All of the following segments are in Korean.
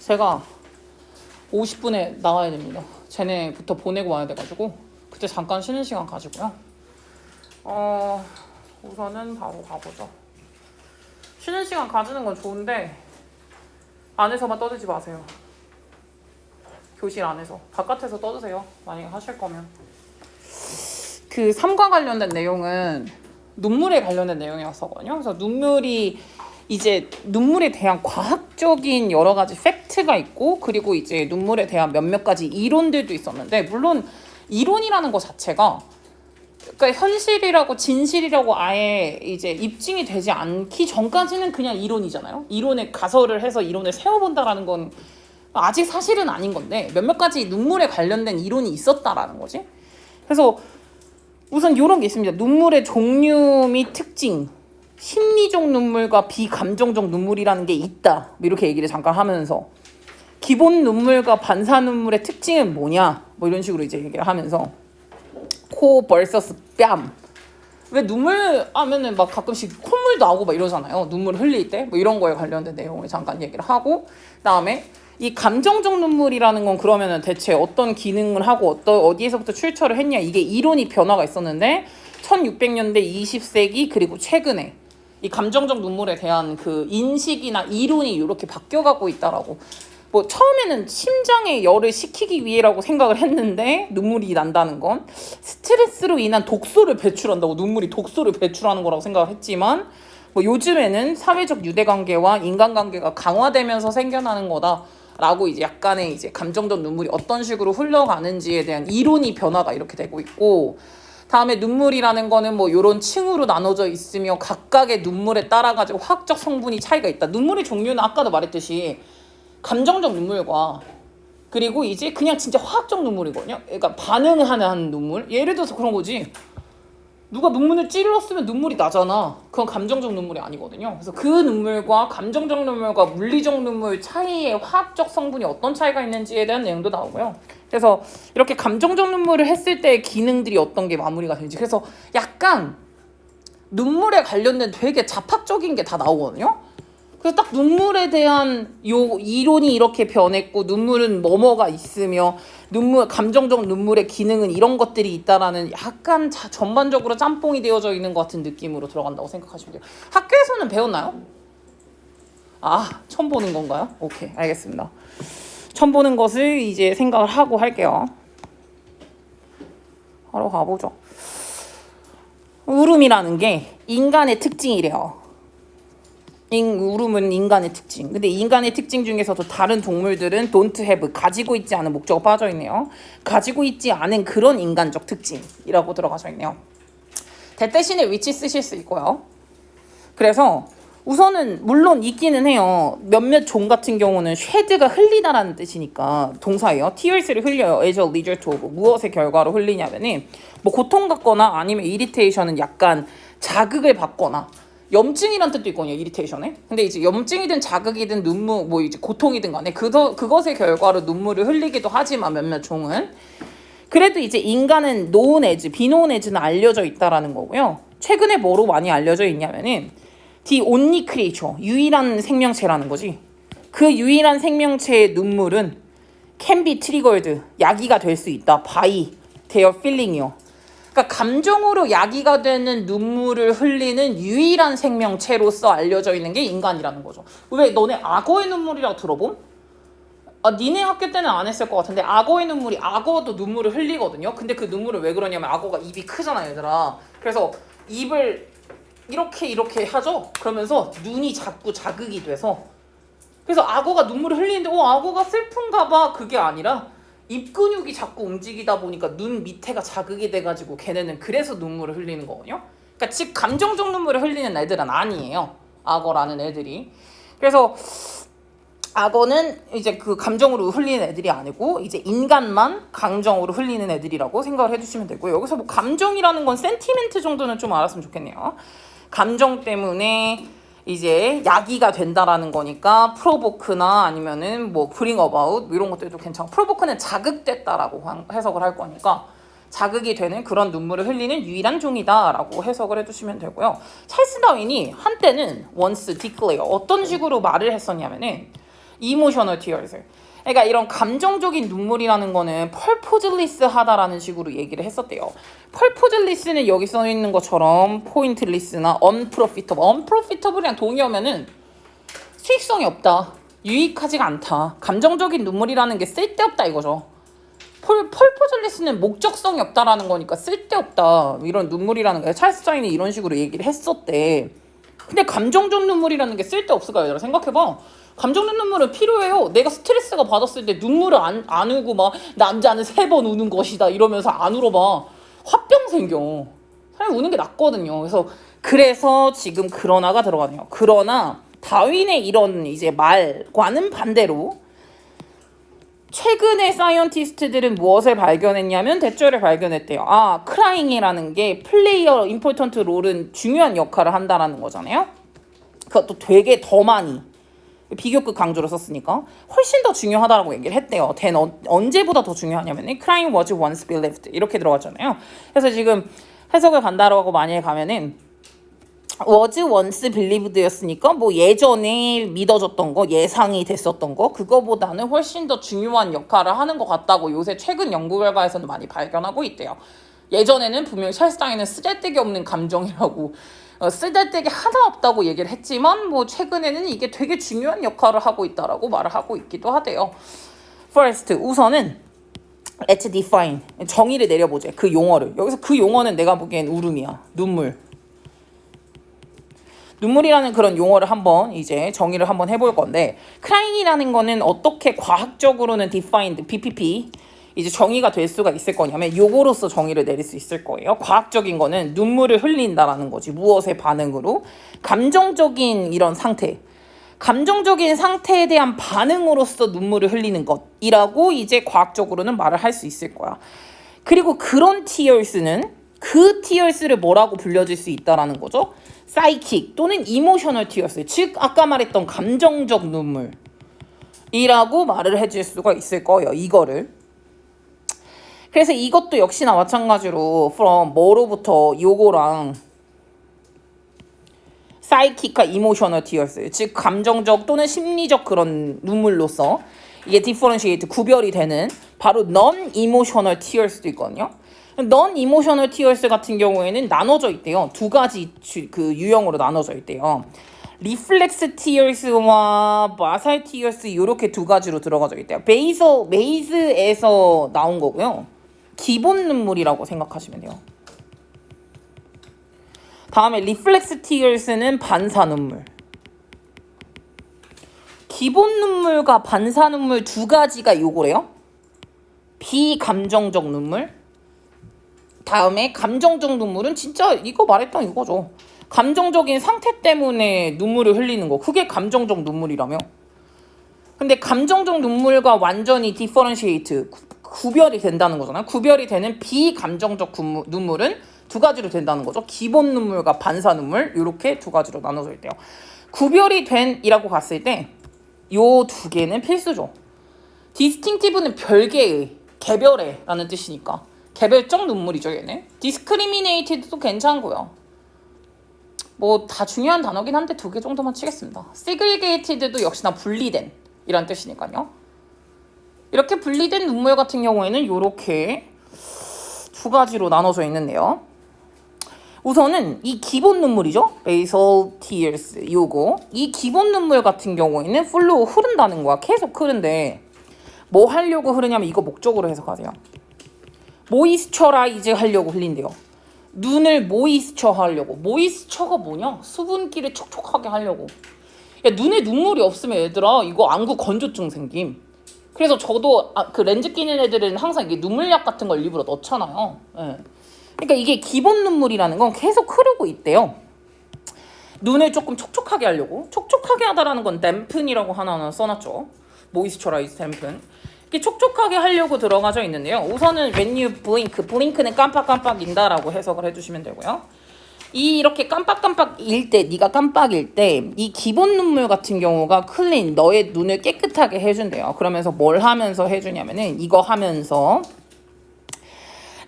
제가 50분에 나와야 됩니다. 쟤네부터 보내고 와야 돼가지고 그때 잠깐 쉬는 시간 가지고요. 우선은 바로 가보죠. 쉬는 시간 가지는 건 좋은데 안에서만 떠들지 마세요. 교실 안에서. 바깥에서 떠드세요. 만약에 하실 거면. 그 3과 관련된 내용은 눈물에 관련된 내용이었거든요. 그래서 눈물에 대한 과학적인 여러 가지 팩트가 있고, 그리고 이제 눈물에 대한 몇몇 가지 이론들도 있었는데, 물론 이론이라는 것 자체가 그러니까 현실이라고 진실이라고 아예 이제 입증이 되지 않기 전까지는 그냥 이론이잖아요. 이론에 가설을 해서 이론을 세워본다라는 건 아직 사실은 아닌 건데, 몇몇 가지 눈물에 관련된 이론이 있었다라는 거지. 그래서 우선 이런 게 있습니다. 눈물의 종류 및 특징, 심리적 눈물과 비감정적 눈물이라는 게 있다. 이렇게 얘기를 잠깐 하면서, 기본 눈물과 반사 눈물의 특징은 뭐냐, 뭐 이런 식으로 이제 얘기를 하면서, 코 vs 뺨. 왜 눈물 하면은 막 가끔씩 콧물 나오고 막 이러잖아요. 눈물 흘릴 때 뭐 이런 거에 관련된 내용을 잠깐 얘기를 하고, 그다음에 이 감정적 눈물이라는 건 그러면은 대체 어떤 기능을 하고 어디에서부터 출처를 했냐, 이게 이론이 변화가 있었는데 1600년대 20세기 그리고 최근에 이 감정적 눈물에 대한 그 인식이나 이론이 이렇게 바뀌어가고 있다라고. 뭐 처음에는 심장에 열을 식히기 위해라고 생각을 했는데, 눈물이 난다는 건 스트레스로 인한 독소를 배출한다고, 눈물이 독소를 배출하는 거라고 생각을 했지만, 뭐 요즘에는 사회적 유대관계와 인간관계가 강화되면서 생겨나는 거다라고 이제 약간의 이제 감정적 눈물이 어떤 식으로 흘러가는지에 대한 이론이 변화가 이렇게 되고 있고, 다음에 눈물이라는 거는 뭐 요런 층으로 나눠져 있으며 각각의 눈물에 따라 가지고 화학적 성분이 차이가 있다. 눈물의 종류는 아까도 말했듯이 감정적 눈물과 그리고 이제 그냥 진짜 화학적 눈물이거든요. 그러니까 반응하는 눈물. 예를 들어서 그런 거지. 누가 눈물을 찔렀으면 눈물이 나잖아. 그건 감정적 눈물이 아니거든요. 그래서 그 눈물과 감정적 눈물과 물리적 눈물 차이의 화학적 성분이 어떤 차이가 있는지에 대한 내용도 나오고요. 그래서 이렇게 감정적 눈물을 했을 때의 기능들이 어떤 게 마무리가 되는지, 그래서 약간 눈물에 관련된 되게 자학적인 게 다 나오거든요. 그래서 딱 눈물에 대한 요 이론이 이렇게 변했고, 눈물은 뭐뭐가 있으며 감정적 눈물의 기능은 이런 것들이 있다라는 약간 전반적으로 짬뽕이 되어져 있는 것 같은 느낌으로 들어간다고 생각하시면 돼요. 학교에서는 배웠나요? 처음 보는 건가요? 오케이, 알겠습니다. 처음 보는 것을 이제 생각을 하고 할게요. 바로 가보죠. 울음이라는 게 인간의 특징이래요. 울음은 인간의 특징. 근데 인간의 특징 중에서도 다른 동물들은 don't have, 가지고 있지 않은 목적어 빠져 있네요. 가지고 있지 않은 그런 인간적 특징이라고 들어가져 있네요. that 대신에 which 쓰실 수 있고요. 그래서 우선은 물론 있기는 해요. 몇몇 종 같은 경우는 쉐드가 흘리다라는 뜻이니까 동사예요. tears를 흘려요. as a result of, 무엇의 결과로 흘리냐면은 뭐 고통 받거나 아니면 irritation은 약간 자극을 받거나, 염증이란 뜻도 있거든요, 이리테이션에. 근데 이제 염증이든 자극이든 눈물, 뭐 이제 고통이든 간에 그것의 결과로 눈물을 흘리기도 하지만 몇몇 종은. 그래도 이제 인간은 known as, be known as는 알려져 있다라는 거고요. 최근에 뭐로 많이 알려져 있냐면은 the only creature, 유일한 생명체라는 거지. 그 유일한 생명체의 눈물은 can be triggered, 야기가 될 수 있다. by their feeling이요. 그러니까 감정으로 야기가 되는 눈물을 흘리는 유일한 생명체로서 알려져 있는 게 인간이라는 거죠. 왜 너네 악어의 눈물이라고 들어봄? 니네 학교 때는 안 했을 것 같은데 악어의 눈물이, 악어도 눈물을 흘리거든요. 근데 그 눈물을 왜 그러냐면 악어가 입이 크잖아, 얘들아. 그래서 입을 이렇게 하죠. 그러면서 눈이 자꾸 자극이 돼서, 그래서 악어가 눈물을 흘리는데 악어가 슬픈가 봐. 그게 아니라 입 근육이 자꾸 움직이다 보니까 눈 밑에가 자극이 돼가지고 걔네는 그래서 눈물을 흘리는 거거든요. 그러니까 즉 감정적 눈물을 흘리는 애들은 아니에요, 악어라는 애들이. 그래서 악어는 이제 그 감정으로 흘리는 애들이 아니고 이제 인간만 감정으로 흘리는 애들이라고 생각을 해주시면 되고요. 여기서 뭐 감정이라는 건 센티멘트 정도는 좀 알았으면 좋겠네요. 감정 때문에 이제 야기가 된다라는 거니까 프로보크나 아니면은 뭐 bring about 이런 것들도 괜찮고, 프로보크는 자극됐다라고 해석을 할 거니까 자극이 되는 그런 눈물을 흘리는 유일한 종이다라고 해석을 해주시면 되고요. 찰스 다윈이 한때는 once declare, 어떤 식으로 말을 했었냐면은 이모셔널 티어스. 그러니까 이런 감정적인 눈물이라는 거는 펄포즐리스하다라는 식으로 얘기를 했었대요. 펄포즐리스는 여기 써 있는 것처럼 포인트리스나 언프로피터블. 언프로피터블이랑 동의어면은 수익성이 없다. 유익하지가 않다. 감정적인 눈물이라는 게 쓸데없다 이거죠. 펄포즐리스는 목적성이 없다라는 거니까 쓸데없다. 이런 눈물이라는 게 찰스 자인이 이런 식으로 얘기를 했었대. 근데 감정적 눈물이라는 게 쓸데없을까요? 얘들아 생각해봐. 감정적 눈물은 필요해요. 내가 스트레스가 받았을 때 눈물을 안 울고 막 남자는 3번 우는 것이다 이러면서 안 울어봐. 화병 생겨. 사람이 우는 게 낫거든요. 그래서 지금 그러나가 들어가네요. 그러나 다윈의 이런 이제 말과는 반대로 최근에 사이언티스트들은 무엇을 발견했냐면 대조를 발견했대요. 크라잉이라는 게 플레이어 임포턴트 롤은 중요한 역할을 한다라는 거잖아요. 그것도 되게 더 많이 비교급 강조를 썼으니까 훨씬 더 중요하다라고 얘기를 했대요. 언제보다 더 중요하냐면 crying was once believed 이렇게 들어갔잖아요. 그래서 지금 해석을 간다라고 만약에 가면은 was once believed였으니까 뭐 예전에 믿어졌던 거, 예상이 됐었던 거 그거보다는 훨씬 더 중요한 역할을 하는 것 같다고 요새 최근 연구 결과에서는 많이 발견하고 있대요. 예전에는 분명히 찰스 다윈은 쓰잘데기 없는 감정이라고 쓰잘데기 하나 없다고 얘기를 했지만 뭐 최근에는 이게 되게 중요한 역할을 하고 있다라고 말을 하고 있기도 하대요. First, 우선은 let's define, 정의를 내려보자. 그 용어를. 여기서 그 용어는 내가 보기엔 울음이야. 눈물이라는 그런 용어를 한번 이제 정의를 한번 해볼 건데 crying이라는 거는 어떻게 과학적으로는 defined, BPP 이제 정의가 될 수가 있을 거냐면 요거로서 정의를 내릴 수 있을 거예요. 과학적인 거는 눈물을 흘린다라는 거지. 무엇의 반응으로? 감정적인 이런 상태. 감정적인 상태에 대한 반응으로서 눈물을 흘리는 것이라고 이제 과학적으로는 말을 할 수 있을 거야. 그리고 그런 tears는 그 tears를 뭐라고 불려질 수 있다라는 거죠? psychic 또는 emotional tears. 즉 아까 말했던 감정적 눈물이라고 말을 해줄 수가 있을 거예요. 이거를. 그래서 이것도 역시나 마찬가지로 from 뭐로부터 요거랑 psychic과 emotional tears 즉 감정적 또는 심리적 그런 눈물로서 이게 differentiate 구별이 되는 바로 non-emotional tears도 있거든요. non-emotional tears 같은 경우에는 나눠져 있대요. 두 가지 그 유형으로 나눠져 있대요. reflex tears와 basal tears 이렇게 두 가지로 들어가져 있대요. 메이즈에서 나온 거고요. 기본 눈물이라고 생각하시면 돼요. 다음에 reflex tears는 반사 눈물. 기본 눈물과 반사 눈물 두 가지가 요거래요. 비감정적 눈물. 다음에 감정적 눈물은 진짜 이거 말했던 이거죠. 감정적인 상태 때문에 눈물을 흘리는 거. 그게 감정적 눈물이라며. 근데 감정적 눈물과 완전히 differentiate 구별이 된다는 거잖아요. 구별이 되는 비감정적 눈물은 두 가지로 된다는 거죠. 기본 눈물과 반사 눈물 이렇게 두 가지로 나눠져 있대요. 구별이 된이라고 갔을 때 요 두 개는 필수죠. distinctive는 별개의, 개별의 라는 뜻이니까 개별적 눈물이죠 얘는. discriminated도 괜찮고요. 뭐 다 중요한 단어긴 한데 두 개 정도만 치겠습니다. segregated도 역시나 분리된 이란 뜻이니까요. 이렇게 분리된 눈물 같은 경우에는 이렇게 두 가지로 나눠져 있는데요. 우선은 이 기본 눈물이죠. basal tears 요거. 이 기본 눈물 같은 경우에는 flow 흐른다는 거야. 계속 흐른데 뭐 하려고 흐르냐면 이거 목적으로 해석하세요. 모이스처라이즈 하려고 흘린대요. 눈을 모이스처 하려고. 모이스처가 뭐냐? 수분기를 촉촉하게 하려고. 야, 눈에 눈물이 없으면 얘들아 이거 안구 건조증 생김. 그래서 저도 그 렌즈 끼는 애들은 항상 이게 눈물약 같은 걸 일부러 넣잖아요. 예. 그러니까 이게 기본 눈물이라는 건 계속 흐르고 있대요. 눈을 조금 촉촉하게 하려고. 촉촉하게 하다라는 건 댐픈이라고 하나 써놨죠. 모이스처라이즈 댐픈. 이게 촉촉하게 하려고 들어가져 있는데요. 우선은 when you blink, blink는 깜빡깜빡인다라고 해석을 해주시면 되고요. 이렇게 깜빡깜빡일 때, 네가 깜빡일 때 이 기본 눈물 같은 경우가 클린, 너의 눈을 깨끗하게 해준대요. 그러면서 뭘 하면서 해주냐면은 이거 하면서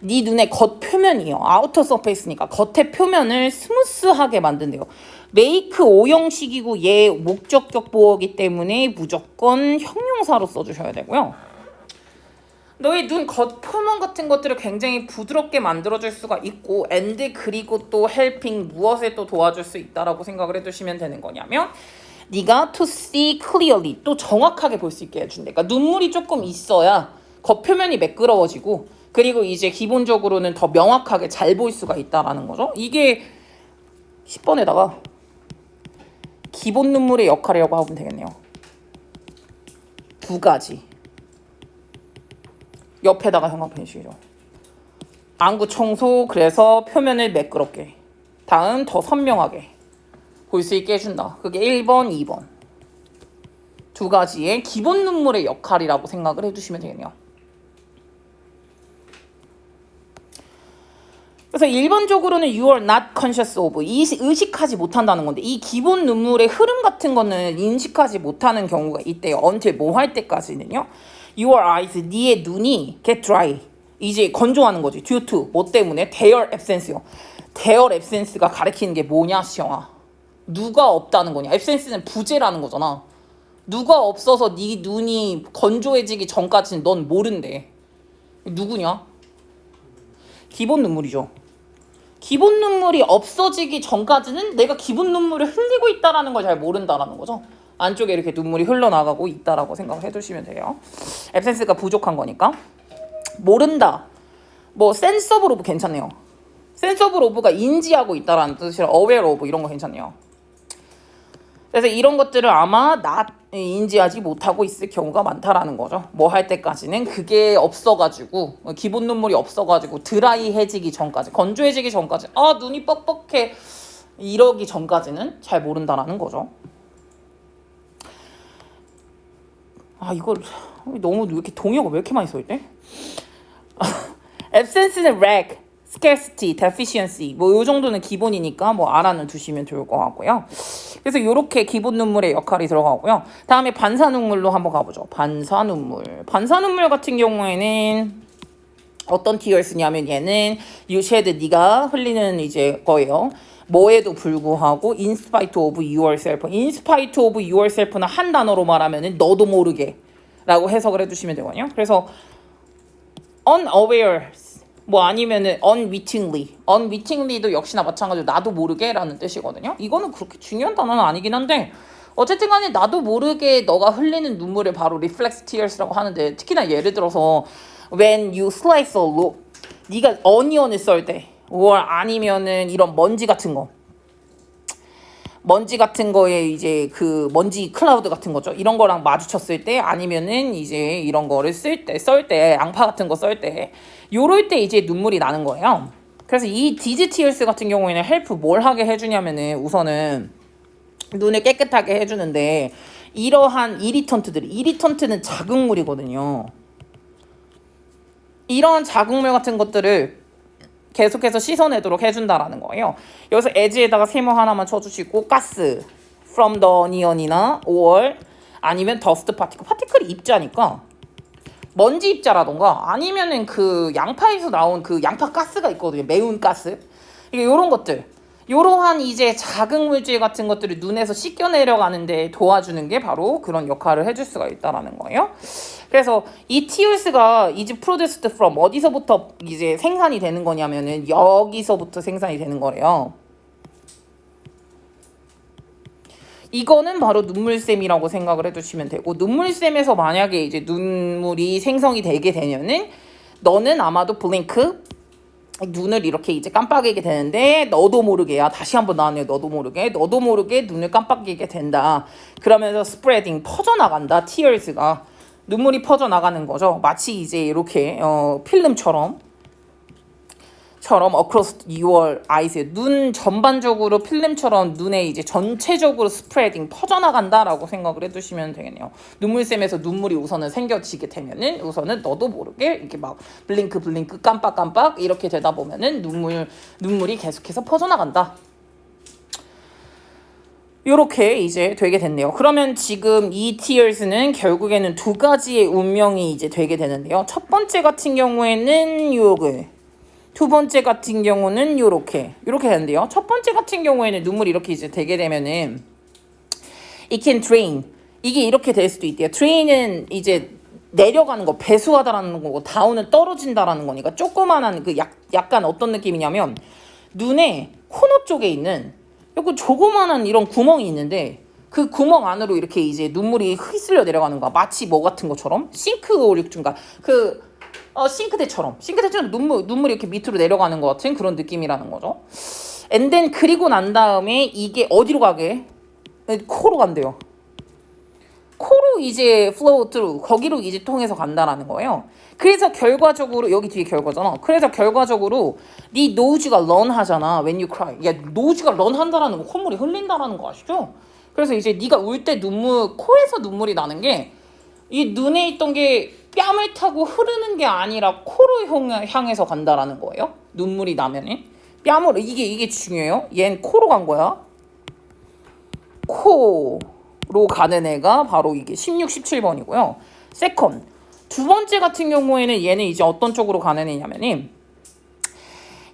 네 눈의 겉 표면이요. 아우터 서페이스니까 겉의 표면을 스무스하게 만든대요. 메이크 오형식이고 얘 목적격 보어이기 때문에 무조건 형용사로 써주셔야 되고요. 너의 눈 겉 표면 같은 것들을 굉장히 부드럽게 만들어줄 수가 있고 and 그리고 또 helping 무엇에 또 도와줄 수 있다라고 생각을 해두시면 되는 거냐면 네가 to see clearly 또 정확하게 볼 수 있게 해준대. 그러니까 눈물이 조금 있어야 겉표면이 매끄러워지고 그리고 이제 기본적으로는 더 명확하게 잘 보일 수가 있다라는 거죠. 이게 10번에다가 기본 눈물의 역할이라고 하면 되겠네요. 두 가지. 옆에다가 형광펜 씌우죠. 안구 청소 그래서 표면을 매끄럽게 다음 더 선명하게 볼 수 있게 해준다. 그게 1번, 2번 두 가지의 기본 눈물의 역할이라고 생각을 해주시면 되겠네요. 그래서 일반적으로는 you are not conscious of 의식하지 못한다는 건데 이 기본 눈물의 흐름 같은 거는 인식하지 못하는 경우가 있대요. until 뭐 할 때까지는요. Your eyes, 네의 눈이 get dry 이제 건조하는 거지. due to 뭐 때문에? their absence요. their absence가 가리키는 게 뭐냐 시영아. 누가 없다는 거냐. absence는 부재라는 거잖아. 누가 없어서 네 눈이 건조해지기 전까지는 넌 모른대. 누구냐? 기본 눈물이죠. 기본 눈물이 없어지기 전까지는 내가 기본 눈물을 흘리고 있다라는 걸 잘 모른다라는 거죠. 안쪽에 이렇게 눈물이 흘러나가고 있다라고 생각을 해두시면 돼요. 앱센스가 부족한 거니까. 모른다. 뭐 sense of love 괜찮네요. sense of love가 인지하고 있다라는 뜻이라 aware of 이런 거 괜찮네요. 그래서 이런 것들을 아마 인지하지 못하고 있을 경우가 많다라는 거죠. 뭐 할 때까지는 그게 없어가지고 기본 눈물이 없어가지고 드라이해지기 전까지 건조해지기 전까지 아 눈이 뻑뻑해 이러기 전까지는 잘 모른다라는 거죠. 아 이걸 너무 이렇게 동의어가 왜 이렇게 많이 써있대? absence는 lack, scarcity, deficiency 뭐 요 정도는 기본이니까 뭐 알아는 두시면 좋을 것 같고요. 그래서 이렇게 기본 눈물의 역할이 들어가고요. 다음에 반사 눈물로 한번 가보죠. 반사 눈물. 반사 눈물 같은 경우에는 어떤 tears냐면 얘는 you shed 네가 흘리는 이제 거예요. 뭐에도 불구하고 in spite of yourself. in spite of yourself는 한 단어로 말하면은 너도 모르게 라고 해석을 해주시면 되거든요. 그래서 unaware 뭐 아니면은 unwittingly도 역시나 마찬가지로 나도 모르게 라는 뜻이거든요. 이거는 그렇게 중요한 단어는 아니긴 한데 어쨌든 간에 나도 모르게 너가 흘리는 눈물을 바로 reflex tears라고 하는데 특히나 예를 들어서 when you slice a loaf 네가 어니언을 썰 때 아니면은 이런 먼지 같은 거에 이제 그 먼지 클라우드 같은 거죠. 이런 거랑 마주쳤을 때 아니면은 이제 이런 거를 썰 때 양파 같은 거 썰 때 요럴 때 이제 눈물이 나는 거예요. 그래서 이 디지 티어스 같은 경우에는 헬프 뭘 하게 해주냐면은 우선은 눈을 깨끗하게 해주는데 이러한 이리턴트는 자극물이거든요. 이런 자극물 같은 것들을 계속해서 씻어내도록 해준다라는 거예요. 여기서 에지에다가 세모 하나만 쳐주시고 가스 from the onion이나 or 아니면 dust 파티클이 입자니까 먼지 입자라던가 아니면은 그 양파에서 나온 그 양파 가스가 있거든요. 매운 가스. 이게 요런 것들. 요러한 이제 자극물질 같은 것들을 눈에서 씻겨내려가는데 도와주는 게 바로 그런 역할을 해줄 수가 있다라는 거예요. 그래서 이 tears가 is produced from 어디서부터 이제 생산이 되는 거냐면은 여기서부터 생산이 되는 거래요. 이거는 바로 눈물샘이라고 생각을 해두시면 되고 눈물샘에서 만약에 이제 눈물이 생성이 되게 되면은 너는 아마도 블링크 눈을 이렇게 이제 깜빡이게 되는데 너도 모르게야 다시 한번 나왔네요. 너도 모르게 눈을 깜빡이게 된다. 그러면서 스프레딩 퍼져나간다. tears가 눈물이 퍼져나가는 거죠. 마치 이제 이렇게 필름처럼 across your eyes 눈 전반적으로 필름처럼 눈에 이제 전체적으로 스프레딩 퍼져나간다라고 생각을 해두시면 되겠네요. 눈물샘에서 눈물이 우선은 생겨지게 되면은 우선은 너도 모르게 이렇게 막 블링크 깜빡 이렇게 되다 보면은 눈물이 계속해서 퍼져나간다. 요렇게 이제 되게 됐네요. 그러면 지금 이 tears는 결국에는 두 가지의 운명이 이제 되게 되는데요. 첫 번째 같은 경우에는 요거 두 번째 같은 경우는 요렇게 되는데요. 첫 번째 같은 경우에는 눈물이 이렇게 이제 되게 되면은 it can drain. 이게 이렇게 될 수도 있대요. drain은 이제 내려가는 거, 배수하다라는 거고 다운은 떨어진다라는 거니까 조그만한 그 약간 어떤 느낌이냐면 눈에 코너 쪽에 있는 요거 조그만한 이런 구멍이 있는데 그 구멍 안으로 이렇게 이제 눈물이 휘슬려 내려가는 거야. 마치 뭐 같은 것처럼 싱크 오류인가 싱크대처럼 눈물이 이렇게 밑으로 내려가는 것 같은 그런 느낌이라는 거죠. And then 그리고 난 다음에 이게 어디로 가게? 코로 간대요. 코로 이제 flow through 거기로 이제 통해서 간다라는 거예요. 그래서 결과적으로 여기 뒤에 결과잖아. 그래서 결과적으로 네 노즈가 run 하잖아. When you cry. 야 노즈가 run 한다라는 거 콧물이 흘린다라는 거 아시죠? 그래서 이제 네가 울 때 코에서 눈물이 나는 게 이 눈에 있던 게 뺨을 타고 흐르는 게 아니라 코로 향해서 간다라는 거예요. 눈물이 나면은 뺨으로 이게 중요해요. 얘는 코로 간 거야. 코로 가는 애가 바로 이게 16, 17번이고요. 세컨 두 번째 같은 경우에는 얘는 이제 어떤 쪽으로 가는 애냐면은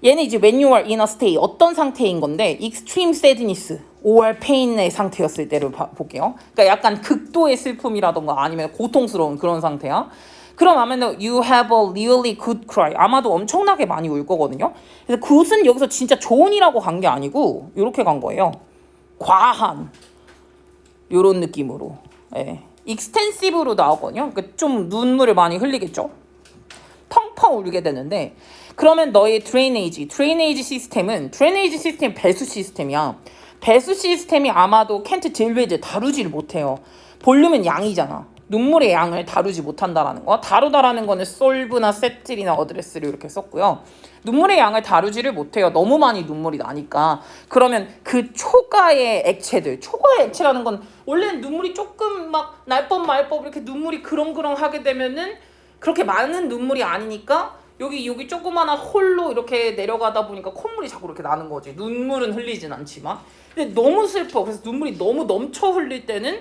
얘는 이제 when you are in a state 어떤 상태인 건데 extreme sadness or pain의 상태였을 때를 볼게요. 그러니까 약간 극도의 슬픔이라던가 아니면 고통스러운 그런 상태야. 그럼 아마도 you have a really good cry. 아마도 엄청나게 많이 울 거거든요. 그래서 good은 여기서 진짜 좋은이라고 간 게 아니고 이렇게 간 거예요. 과한 요런 느낌으로. 예. extensive로 나오거든요. 그러니까 좀 눈물을 많이 흘리겠죠. 펑펑 울게 되는데 그러면 너의 드레이네이지 시스템은 배수 시스템이야. 배수 시스템이 아마도 can't deal with 다루지를 못해요. 볼륨은 양이잖아. 눈물의 양을 다루지 못한다라는 거. 다루다라는 거는 solve나 settle이나 address를 이렇게 썼고요. 눈물의 양을 다루지를 못해요. 너무 많이 눈물이 나니까. 그러면 그 초과의 액체라는 건 원래는 눈물이 조금 막 날법 말법 이렇게 눈물이 그렁그렁하게 되면은 그렇게 많은 눈물이 아니니까 여기 조그마한 홀로 이렇게 내려가다 보니까 콧물이 자꾸 이렇게 나는 거지. 눈물은 흘리진 않지만. 근데 너무 슬퍼. 그래서 눈물이 너무 넘쳐 흘릴 때는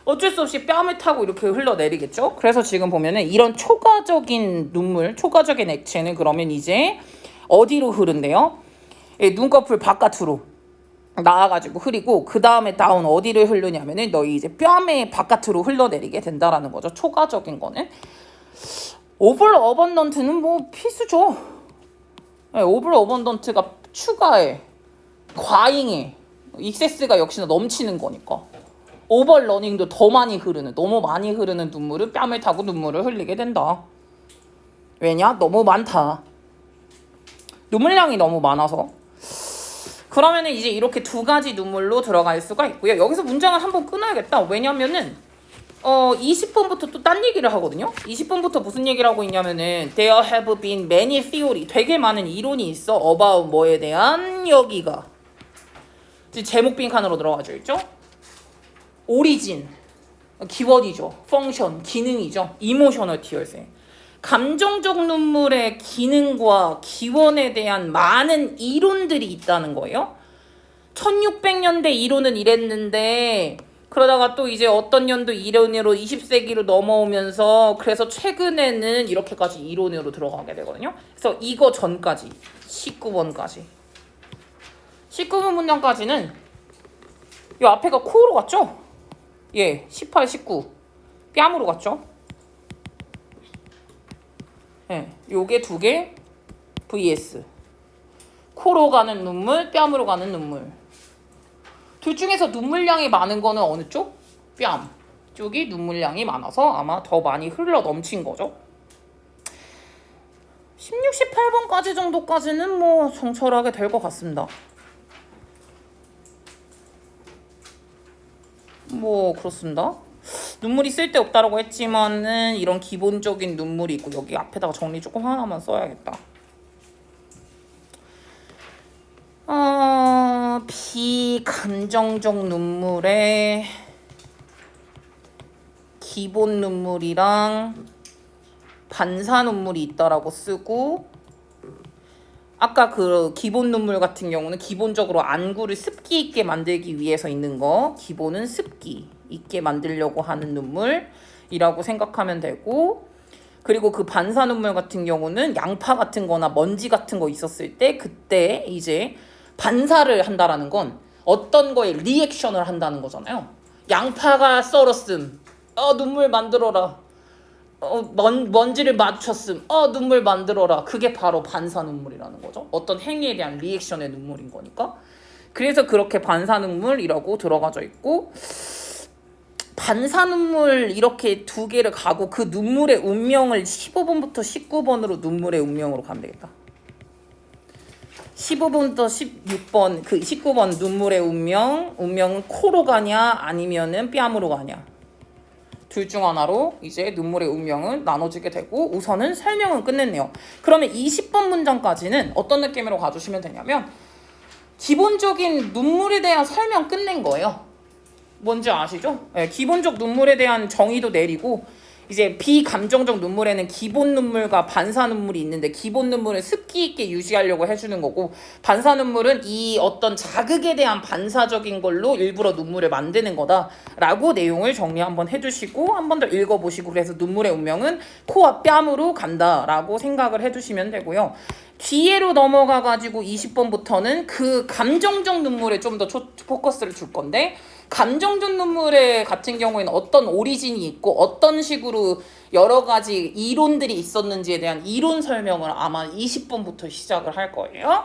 어쩔 수 없이 뺨을 타고 이렇게 흘러내리겠죠. 그래서 지금 보면은 이런 초과적인 액체는 그러면 이제 어디로 흐른대요? 눈꺼풀 바깥으로 나와가지고 흐리고 그 다음에 다운 어디를 흐르냐면은 너희 이제 뺨의 바깥으로 흘러내리게 된다라는 거죠. 초과적인 거는. 오블 어번던트는 뭐 필수죠. 네, 오블 어번던트가 추가해, 과잉해, 익세스가 역시나 넘치는 거니까. 오버러닝도 더 많이 흐르는, 너무 많이 흐르는 눈물은 뺨을 타고 눈물을 흘리게 된다. 왜냐? 너무 많다. 눈물량이 너무 많아서. 그러면은 이제 이렇게 두 가지 눈물로 들어갈 수가 있고요. 여기서 문장을 한번 끊어야겠다. 왜냐면은 20번부터 또 딴 얘기를 하거든요. 20번부터 무슨 얘기를 하고 있냐면은 There have been many theory. 되게 많은 이론이 있어. about 뭐에 대한 여기가. 이제 제목 빈칸으로 들어가죠. 있죠? 오리진. 키워드이죠. 펑션. 기능이죠. 이모셔널 티어스. 감정적 눈물의 기능과 기원에 대한 많은 이론들이 있다는 거예요. 1600년대 이론은 이랬는데 그러다가 또 이제 어떤 연도 이론으로 20세기로 넘어오면서 그래서 최근에는 이렇게까지 이론으로 들어가게 되거든요. 그래서 이거 전까지 19번까지 19번 문장까지는 이 앞에가 코로 갔죠? 예, 18, 19 뺨으로 갔죠? 예, 요게 두 개 vs 코로 가는 눈물, 뺨으로 가는 눈물. 둘 중에서 눈물량이 많은 거는 어느 쪽? 뺨 쪽이 눈물량이 많아서 아마 더 많이 흘러 넘친 거죠. 16, 18번까지 정도까지는 뭐 정철하게 될 것 같습니다. 뭐 그렇습니다. 눈물이 쓸데없다라고 했지만은 이런 기본적인 눈물이 있고 여기 앞에다가 정리 조금 하나만 써야겠다. 비감정적 눈물에 기본 눈물이랑 반사 눈물이 있다라고 쓰고 아까 그 기본 눈물 같은 경우는 기본적으로 안구를 습기 있게 만들기 위해서 있는 거 기본은 습기 있게 만들려고 하는 눈물이라고 생각하면 되고 그리고 그 반사 눈물 같은 경우는 양파 같은 거나 먼지 같은 거 있었을 때 그때 이제 반사를 한다라는 건 어떤 거에 리액션을 한다는 거잖아요. 양파가 썰었음. 눈물 만들어라. 먼지를 마주쳤음. 눈물 만들어라. 그게 바로 반사 눈물이라는 거죠. 어떤 행위에 대한 리액션의 눈물인 거니까. 그래서 그렇게 반사 눈물이라고 들어가져 있고, 반사 눈물 이렇게 두 개를 가고 그 눈물의 운명을 15번부터 19번으로 눈물의 운명으로 가면 되겠다. 15번부터 16번, 그 19번 눈물의 운명은 코로 가냐 아니면은 뺨으로 가냐. 둘 중 하나로 이제 눈물의 운명은 나눠지게 되고 우선은 설명은 끝냈네요. 그러면 20번 문장까지는 어떤 느낌으로 가주시면 되냐면 기본적인 눈물에 대한 설명 끝낸 거예요. 뭔지 아시죠? 네, 기본적 눈물에 대한 정의도 내리고 이제 비감정적 눈물에는 기본 눈물과 반사 눈물이 있는데 기본 눈물은 습기 있게 유지하려고 해주는 거고 반사 눈물은 이 어떤 자극에 대한 반사적인 걸로 일부러 눈물을 만드는 거다라고 내용을 정리 한번 해주시고 한 번 더 읽어보시고 그래서 눈물의 운명은 코와 뺨으로 간다라고 생각을 해주시면 되고요. 뒤에로 넘어가가지고 20번부터는 그 감정적 눈물에 좀 더 포커스를 줄 건데 감정적 눈물의 같은 경우에는 어떤 오리진이 있고 어떤 식으로 여러 가지 이론들이 있었는지에 대한 이론 설명을 아마 20번부터 시작을 할 거예요.